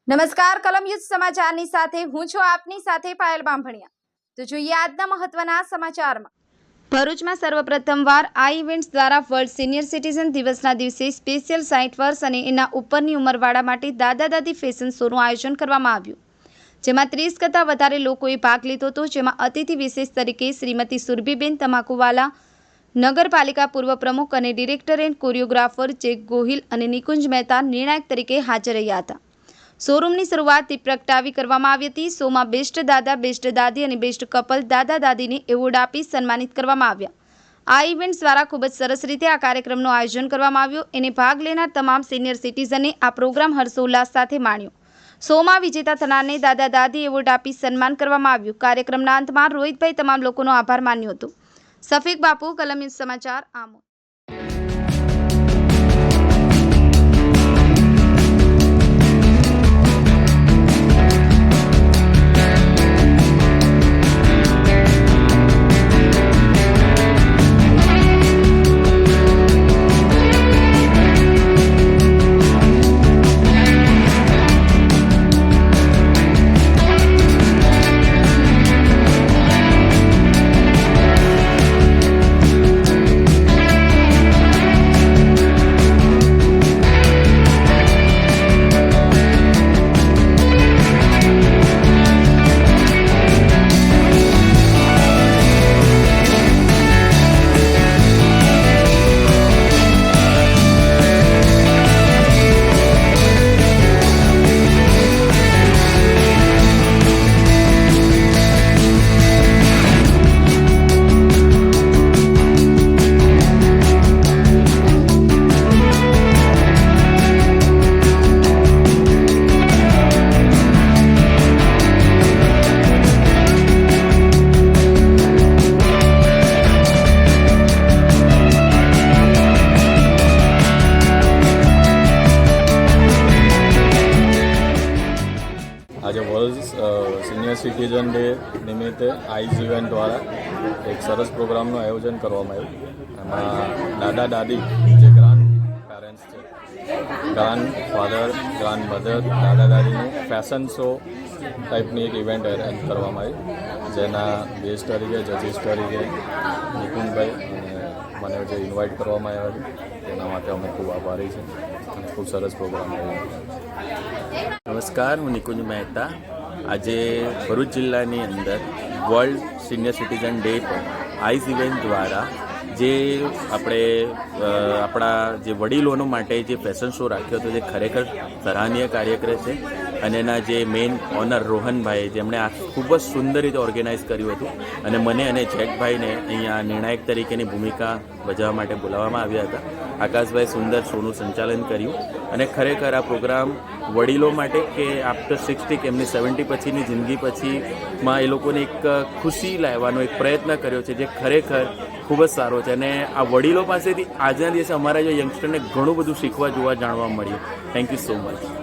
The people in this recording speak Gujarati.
નમસ્કાર, કલમ યુદ્ધ સમાચારની સાથે હું છું આપની સાથે પાયલ બાંભણિયા। તો જોઈએ આજના મહત્વના સમાચારમાં। ભરૂચમાં સર્વપ્રથમવાર આ ઇવેન્ટ્સ દ્વારા વર્લ્ડ સિનિયર સિટીઝન દિવસના દિવસે સ્પેશિયલ 60 વર્ષ અને એના ઉપરની ઉંમરવાળા માટે દાદા દાદી ફેશન શોનું આયોજન કરવામાં આવ્યું, જેમાં 30 કરતાં વધારે લોકોએ ભાગ લીધો હતો, જેમાં અતિથિ વિશેષ તરીકે શ્રીમતી સુરભીબેન તમાકુવાલા, નગરપાલિકા પૂર્વ પ્રમુખ અને director and choreographer Jack Gohil અને નિકુંજ મહેતા નિર્ણાયક તરીકે હાજર રહ્યા હતા। શોરૂમની શરૂઆત દીપ પ્રગટાવી કરવામાં આવી હતી। શોમાં બેસ્ટ દાદા, બેસ્ટ દાદી અને બેસ્ટ કપલ દાદા દાદીને એવોર્ડ આપી સન્માનિત કરવામાં આવ્યા। આ ઇવેન્ટ્સ દ્વારા ખૂબ જ સરસ રીતે આ કાર્યક્રમનું આયોજન કરવામાં આવ્યું। એને ભાગ લેનાર તમામ સિનિયર સિટીઝને આ પ્રોગ્રામ હર્ષોલ્લાસ સાથે માણ્યો। શોમાં વિજેતા થનારને દાદા દાદી એવોર્ડ આપી સન્માન કરવામાં આવ્યું। કાર્યક્રમના અંતમાં રોહિતભાઈ તમામ લોકોનો આભાર માન્યો હતો। સફીક બાપુ, કલમ યુદ્ધ સમાચાર, આમોદ। આજે વર્લ્ડ સિનિયર સિટીઝન ડે નિમિત્તે આઈઝ ઇવેન્ટ દ્વારા એક સરસ પ્રોગ્રામનું આયોજન કરવામાં આવ્યું। એમાં દાદા દાદી જે ગ્રાન્ડ પેરેન્ટ્સ છે, ગ્રાન્ડ ફાધર, ગ્રાન્ડ મધર, દાદા દાદીનું ફેશન શો ટાઈપની એક ઇવેન્ટ અરેન્જ કરવામાં આવી, જેના ગેસ્ટ તરીકે, જજીસ તરીકે નિકુંજભાઈ અને મને જે ઇન્વાઇટ કરવામાં આવ્યા છે તેના માટે અમે ખૂબ આભારી છે અને ખૂબ સરસ પ્રોગ્રામ આવ્યો। નમસ્કાર, હું નિકુંજ મહેતા। આજે ભરૂચ જિલ્લાની અંદર વર્લ્ડ સિનિયર સિટીઝન ડે પર આઈઝ ઇવેન્ટ દ્વારા જે આપણા જે વડીલોનો માટે જે ફેશન શો રાખ્યો હતો, જે ખરેખર સરાહનીય કાર્યક્રમ છે અને એના જે મેઇન ઓનર રોહનભાઈ, જેમણે આ ખૂબ જ સુંદર રીતે ઓર્ગેનાઇઝ કર્યું હતું અને મને અને જેકભાઈને અહીંયા નિર્ણાયક તરીકેની ભૂમિકા ભજવવા માટે બોલાવવામાં આવ્યા હતા। આકાશભાઈ સુંદર શોનું સંચાલન કર્યું અને ખરેખર આ પ્રોગ્રામ વડીલો માટે કે આફ્ટર 60 કે એમની 70 પછીની જિંદગી પછીમાં એ લોકોને એક ખુશી લાવવાનો એક પ્રયત્ન કર્યો છે, જે ખરેખર ખૂબ જ સારો છે અને આ વડીલો પાસેથી આજના દિવસે અમારા જે યંગસ્ટરને ઘણું બધું શીખવા, જોવા, જાણવા મળ્યું। Thank you so much.